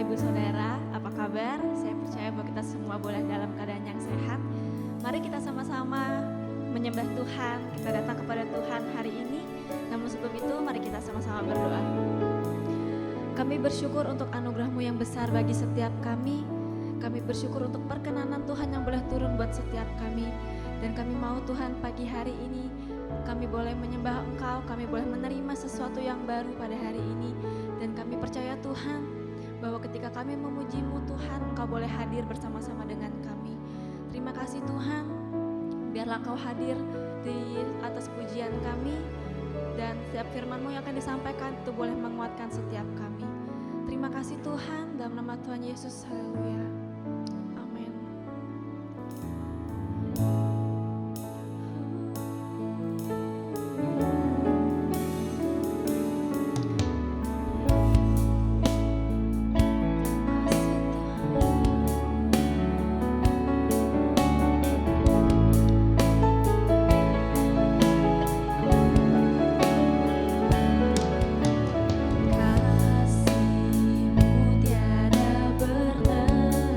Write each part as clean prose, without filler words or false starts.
Bapak Ibu Saudara, apa kabar? Saya percaya bahwa kita semua boleh dalam keadaan yang sehat. Mari kita sama-sama menyembah Tuhan, kita datang kepada Tuhan hari ini. Namun sebelum itu, mari kita sama-sama berdoa. Kami bersyukur untuk anugerah-Mu yang besar bagi setiap kami. Kami bersyukur untuk perkenanan Tuhan yang boleh turun buat setiap kami. Dan kami mau Tuhan pagi hari ini, kami boleh menyembah Engkau, kami boleh menerima sesuatu yang baru pada hari ini. Dan kami percaya Tuhan, bahwa ketika kami memuji-Mu Tuhan, Engkau boleh hadir bersama-sama dengan kami. Terima kasih Tuhan, biarlah Engkau hadir di atas pujian kami, dan setiap firman-Mu yang akan disampaikan itu boleh menguatkan setiap kami. Terima kasih Tuhan, dalam nama Tuhan Yesus, haleluya. Amin. Kasih-Mu tiada bertemu.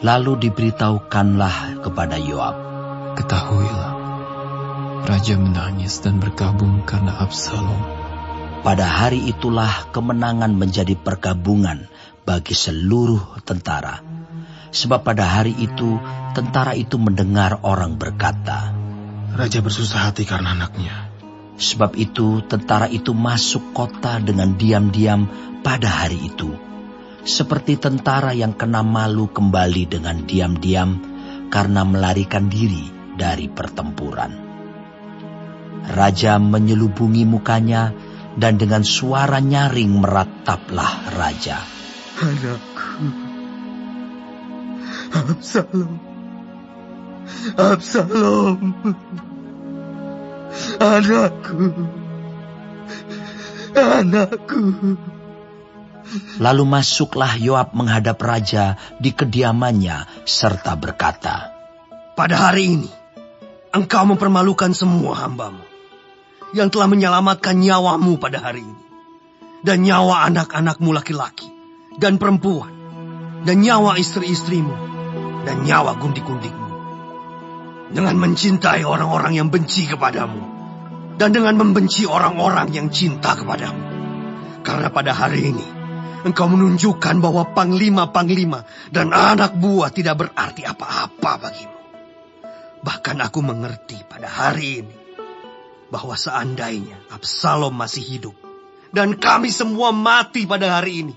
Lalu diberitahukanlah kepada Yoab, "Ketahuilah, raja menangis dan berkabung karena Absalom." Pada hari itulah kemenangan menjadi perkabungan bagi seluruh tentara. Sebab pada hari itu, tentara itu mendengar orang berkata, "Raja bersusah hati karena anaknya." Sebab itu tentara itu masuk kota dengan diam-diam pada hari itu, seperti tentara yang kena malu kembali dengan diam-diam karena melarikan diri dari pertempuran. Raja menyelubungi mukanya dan dengan suara nyaring merataplah raja, "Anakku, Absalom, Absalom, anakku, anakku." Lalu masuklah Yoab menghadap raja di kediamannya serta berkata, "Pada hari ini, engkau mempermalukan semua hambamu yang telah menyelamatkan nyawamu pada hari ini, dan nyawa anak-anakmu laki-laki dan perempuan, dan nyawa istri-istrimu, dan nyawa gundik-gundikmu, dengan mencintai orang-orang yang benci kepadamu, dan dengan membenci orang-orang yang cinta kepadamu. Karena pada hari ini, engkau menunjukkan bahwa panglima-panglima dan anak buah tidak berarti apa-apa bagimu. Bahkan aku mengerti pada hari ini bahwa seandainya Absalom masih hidup dan kami semua mati pada hari ini,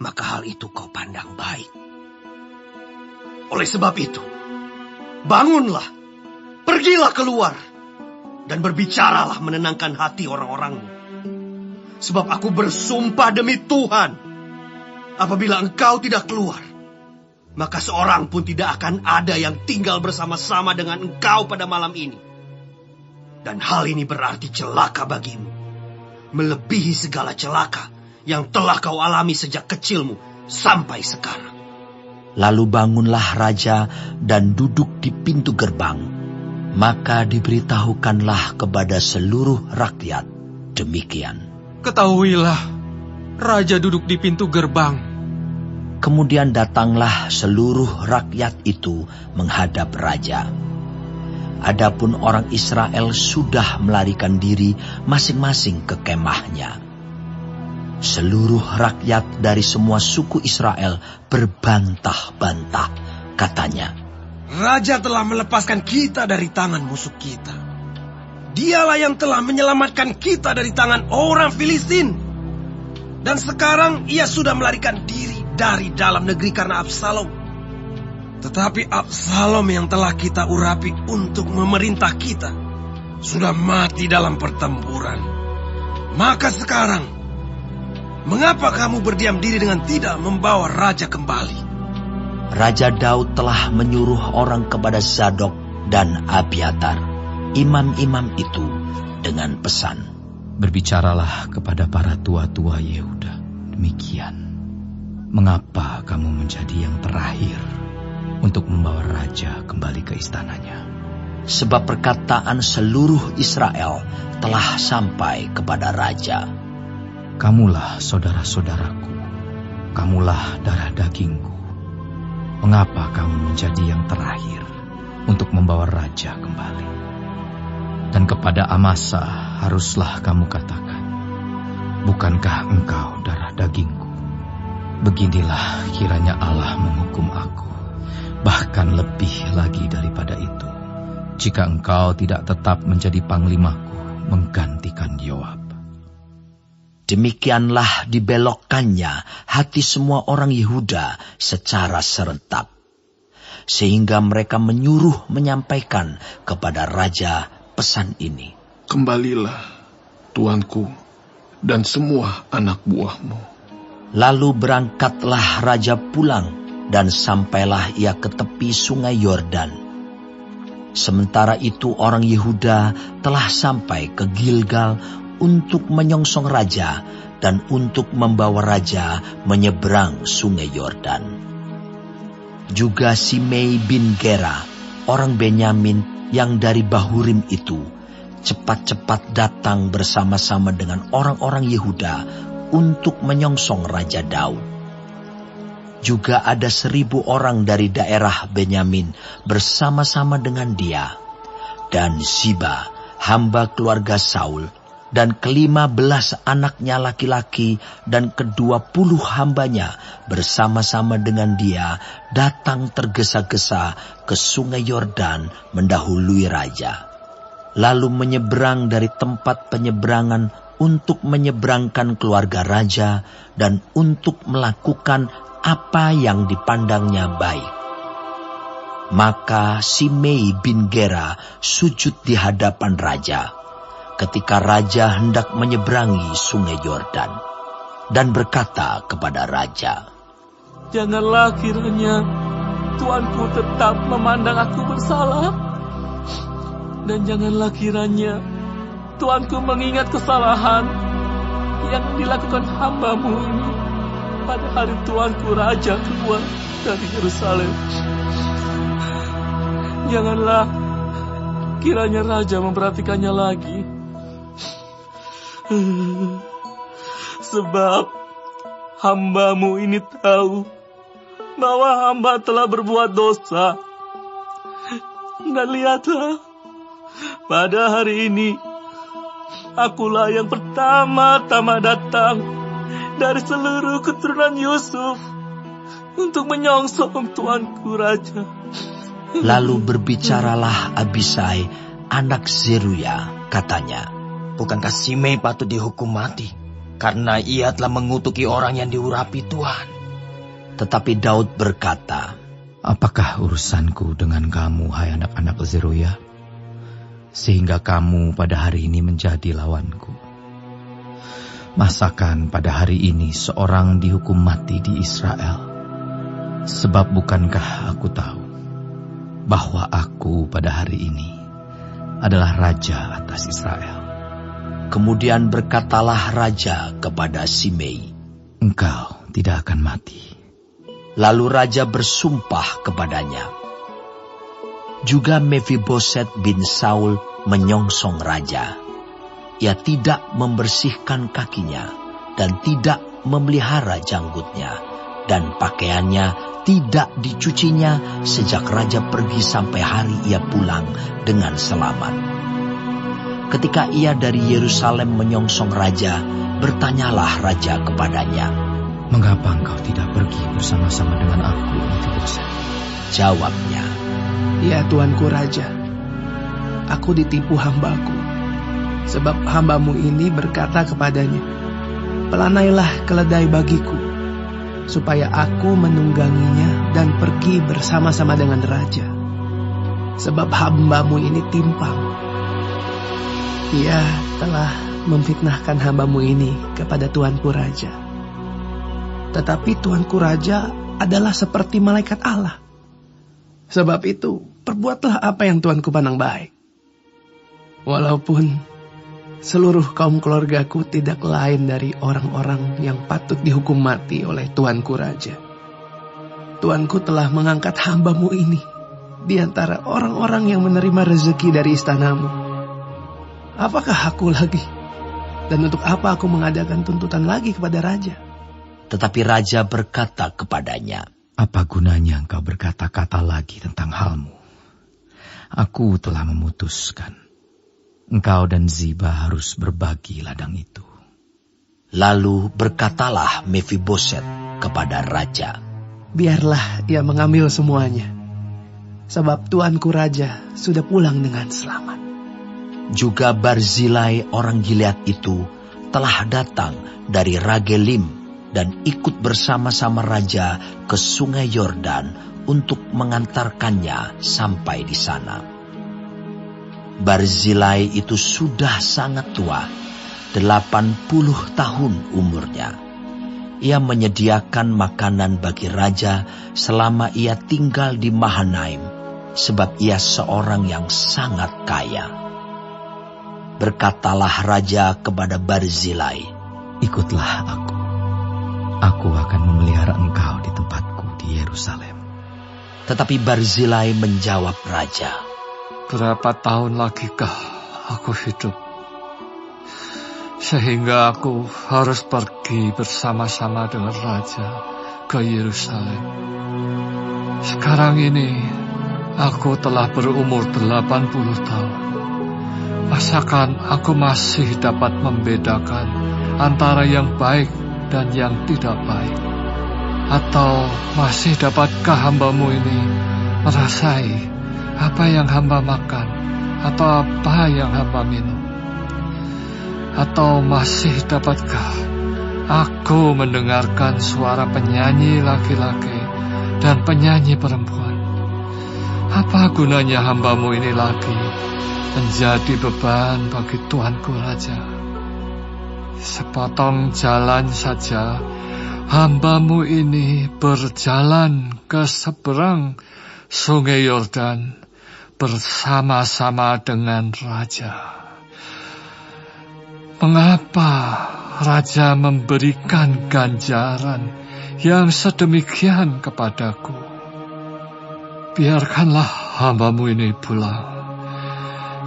maka hal itu kau pandang baik. Oleh sebab itu, bangunlah, pergilah keluar, dan berbicaralah menenangkan hati orang-orangmu. Sebab aku bersumpah demi Tuhan, apabila engkau tidak keluar, maka seorang pun tidak akan ada yang tinggal bersama-sama dengan engkau pada malam ini. Dan hal ini berarti celaka bagimu, melebihi segala celaka yang telah kau alami sejak kecilmu sampai sekarang." Lalu bangunlah raja dan duduk di pintu gerbang. Maka diberitahukanlah kepada seluruh rakyat demikian, "Ketahuilah, raja duduk di pintu gerbang." Kemudian datanglah seluruh rakyat itu menghadap raja. Adapun orang Israel sudah melarikan diri masing-masing ke kemahnya. Seluruh rakyat dari semua suku Israel berbantah-bantah, katanya, "Raja telah melepaskan kita dari tangan musuh kita. Dialah yang telah menyelamatkan kita dari tangan orang Filistin. Dan sekarang ia sudah melarikan diri dari dalam negeri karena Absalom. Tetapi Absalom yang telah kita urapi untuk memerintah kita sudah mati dalam pertempuran. Maka sekarang, mengapa kamu berdiam diri dengan tidak membawa raja kembali?" Raja Daud telah menyuruh orang kepada Zadok dan Abiatar, imam-imam itu, dengan pesan, "Berbicaralah kepada para tua-tua Yehuda demikian. Mengapa kamu menjadi yang terakhir untuk membawa raja kembali ke istananya? Sebab perkataan seluruh Israel telah sampai kepada raja. Kamulah saudara-saudaraku, kamulah darah dagingku. Mengapa kamu menjadi yang terakhir untuk membawa raja kembali? Dan kepada Amasa haruslah kamu katakan, bukankah engkau darah dagingku? Beginilah kiranya Allah menghukum aku, bahkan lebih lagi daripada itu, jika engkau tidak tetap menjadi panglimaku menggantikan Yoab." Demikianlah dibelokkannya hati semua orang Yehuda secara serentak, sehingga mereka menyuruh menyampaikan kepada raja pesan ini, "Kembalilah, tuanku, dan semua anak buahmu." Lalu berangkatlah raja pulang, dan sampailah ia ke tepi sungai Yordan. Sementara itu orang Yehuda telah sampai ke Gilgal untuk menyongsong raja dan untuk membawa raja menyeberang sungai Yordan. Juga Simei bin Gera, orang Benyamin yang dari Bahurim itu, cepat-cepat datang bersama-sama dengan orang-orang Yehuda untuk menyongsong Raja Daud. juga ada 1.000 orang dari daerah Benyamin bersama-sama dengan dia. Dan Ziba, hamba keluarga Saul, dan ke-15 anaknya laki-laki dan ke-20 hambanya bersama-sama dengan dia datang tergesa-gesa ke sungai Yordan mendahului raja. Lalu menyeberang dari tempat penyeberangan untuk menyeberangkan keluarga raja dan untuk melakukan apa yang dipandangnya baik. Maka Simei bin Gera sujud di hadapan raja ketika raja hendak menyeberangi sungai Yordan dan berkata kepada raja, "Janganlah kiranya tuanku tetap memandang aku bersalah, dan janganlah kiranya tuanku mengingat kesalahan yang dilakukan hamba-Mu ini pada hari tuanku raja keluar dari Yerusalem. Janganlah kiranya raja memperhatikannya lagi. Sebab hamba-Mu ini tahu bahwa hamba telah berbuat dosa. Dan lihatlah, pada hari ini akulah yang pertama-tama datang dari seluruh keturunan Yusuf untuk menyongsong tuanku raja." Lalu berbicaralah Abisai, anak Zeruya, katanya, Bukankah Simei patut dihukum mati karena ia telah mengutuki orang yang diurapi Tuhan? Tetapi Daud berkata, Apakah urusanku dengan kamu, hai anak-anak Zeruya, sehingga kamu pada hari ini menjadi lawanku? Masakan pada hari ini seorang dihukum mati di Israel? Sebab bukankah aku tahu bahwa aku pada hari ini adalah raja atas Israel? Kemudian berkatalah raja kepada Simei, Engkau tidak akan mati. lalu raja bersumpah kepadanya. Juga Mefiboset bin Saul menyongsong raja. Ia tidak membersihkan kakinya dan tidak memelihara janggutnya, dan pakaiannya tidak dicucinya sejak raja pergi sampai hari ia pulang dengan selamat. Ketika ia dari Yerusalem menyongsong raja, bertanyalah raja kepadanya, Mengapa engkau tidak pergi bersama-sama dengan aku, Mefiboset? Jawabnya, Ya tuanku raja, aku ditipu hambaku, sebab hambamu ini berkata kepadanya, Pelanailah keledai bagiku, supaya aku menungganginya dan pergi bersama-sama dengan raja. Sebab hambamu ini timpang. Ia telah memfitnahkan hambamu ini kepada tuanku raja. Tetapi tuanku raja adalah seperti malaikat Allah. Sebab itu, perbuatlah apa yang tuanku pandang baik. Walaupun seluruh kaum keluargaku tidak lain dari orang-orang yang patut dihukum mati oleh tuanku raja. Tuanku telah mengangkat hambamu ini di antara orang-orang yang menerima rezeki dari istanamu. Apakah aku lagi? Dan untuk apa aku mengadakan tuntutan lagi kepada raja? tetapi raja berkata kepadanya, Apa gunanya engkau berkata-kata lagi tentang halmu? Aku telah memutuskan. Engkau dan Ziba harus berbagi ladang itu. Lalu berkatalah Mefiboset kepada raja, Biarlah ia mengambil semuanya, sebab tuanku raja sudah pulang dengan selamat. Juga Barzilai orang Gilead itu telah datang dari Ragelim dan ikut bersama-sama raja ke sungai Yordan untuk mengantarkannya sampai di sana. Barzilai itu sudah sangat tua, 80 tahun umurnya. Ia menyediakan makanan bagi raja selama ia tinggal di Mahanaim, sebab ia seorang yang sangat kaya. Berkatalah raja kepada Barzilai, Ikutlah aku. Aku akan memelihara engkau di tempatku di Yerusalem. Tetapi Barzilai menjawab raja, Berapa tahun lagikah aku hidup, sehingga aku harus pergi bersama-sama dengan raja ke Yerusalem. Sekarang ini aku telah berumur 80 tahun. Masakan aku masih dapat membedakan antara yang baik dan yang tidak baik? Atau masih dapatkah hamba-Mu ini merasai apa yang hamba makan atau apa yang hamba minum? Atau masih dapatkah aku mendengarkan suara penyanyi laki-laki dan penyanyi perempuan? Apa gunanya hamba-Mu ini lagi menjadi beban bagi Tuanku Raja? Sepotong jalan saja hamba-Mu ini berjalan ke seberang Sungai Yordan bersama-sama dengan Raja. Mengapa Raja memberikan ganjaran yang sedemikian kepadaku? Biarkanlah hamba-Mu ini pulang,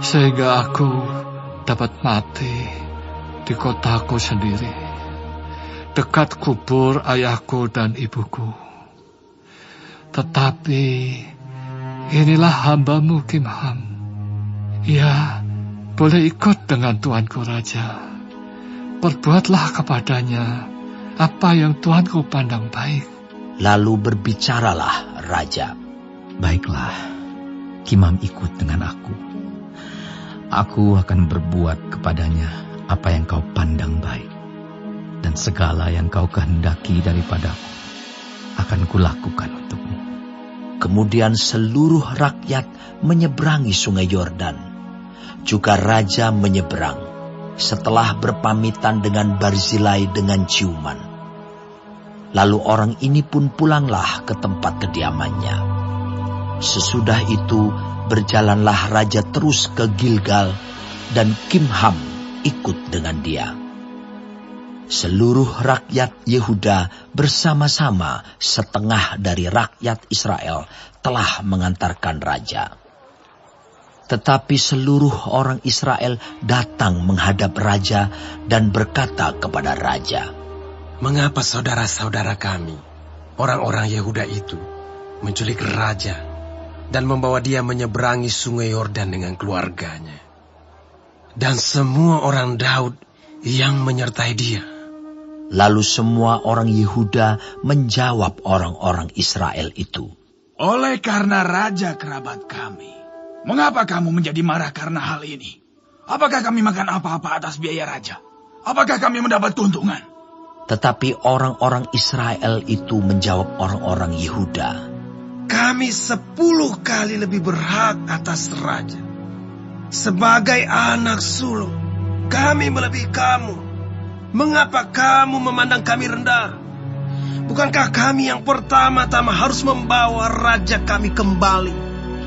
sehingga aku dapat mati di kotaku sendiri, dekat kubur ayahku dan ibuku. Tetapi inilah hamba-Mu Kimham. Ia boleh ikut dengan Tuanku Raja. Perbuatlah kepadanya apa yang Tuanku pandang baik. Lalu berbicaralah Raja. Baiklah, Kimham ikut dengan aku. Aku akan berbuat kepadanya apa yang kau pandang baik, dan segala yang kau kehendaki daripadaku akan kulakukan untukmu. Kemudian seluruh rakyat menyeberangi Sungai Yordan. Juga Raja menyeberang setelah berpamitan dengan Barzilai dengan ciuman. Lalu orang ini pun pulanglah ke tempat kediamannya. Sesudah itu berjalanlah Raja terus ke Gilgal, dan Kimham ikut dengan dia. Seluruh rakyat Yehuda bersama-sama setengah dari rakyat Israel telah mengantarkan Raja. Tetapi seluruh orang Israel datang menghadap Raja dan berkata kepada Raja, "Mengapa saudara-saudara kami, orang-orang Yehuda itu, menculik Raja dan membawa dia menyeberangi Sungai Yordan dengan keluarganya, dan semua orang Daud yang menyertai dia?" Lalu semua orang Yehuda menjawab orang-orang Israel itu, "Oleh karena Raja kerabat kami, mengapa kamu menjadi marah karena hal ini? Apakah kami makan apa-apa atas biaya Raja? Apakah kami mendapat keuntungan?" Tetapi orang-orang Israel itu menjawab orang-orang Yehuda, Kami 10 kali lebih berhak atas Raja. Sebagai anak sulung, kami melebihi kamu. Mengapa kamu memandang kami rendah? Bukankah kami yang pertama-tama harus membawa Raja kami kembali?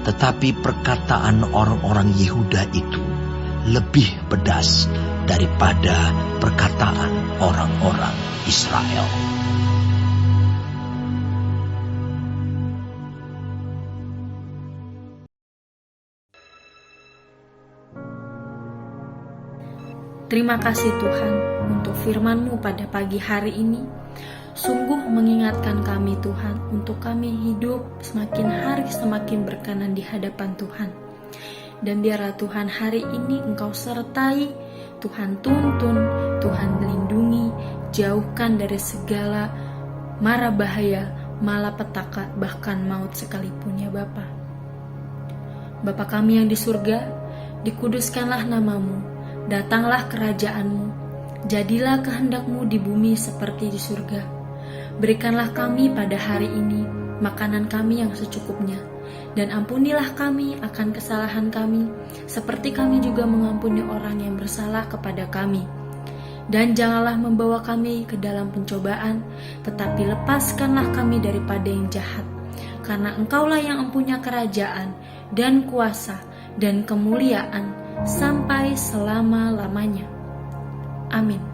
Tetapi perkataan orang-orang Yehuda itu lebih pedas daripada perkataan orang-orang Israel. Terima kasih Tuhan untuk firman-Mu pada pagi hari ini. Sungguh mengingatkan kami Tuhan untuk kami hidup semakin hari semakin berkenan di hadapan Tuhan. Dan biarlah Tuhan hari ini Engkau sertai, Tuhan tuntun, Tuhan melindungi, jauhkan dari segala mara bahaya, malapetaka, bahkan maut sekalipun ya Bapa. Bapa kami yang di surga, dikuduskanlah nama-Mu. Datanglah kerajaan-Mu, jadilah kehendak-Mu di bumi seperti di surga. Berikanlah kami pada hari ini makanan kami yang secukupnya, dan ampunilah kami akan kesalahan kami, seperti kami juga mengampuni orang yang bersalah kepada kami. Dan janganlah membawa kami ke dalam pencobaan, tetapi lepaskanlah kami daripada yang jahat. Karena Engkaulah yang mempunyai kerajaan, dan kuasa, dan kemuliaan, sampai selama-lamanya. Amin.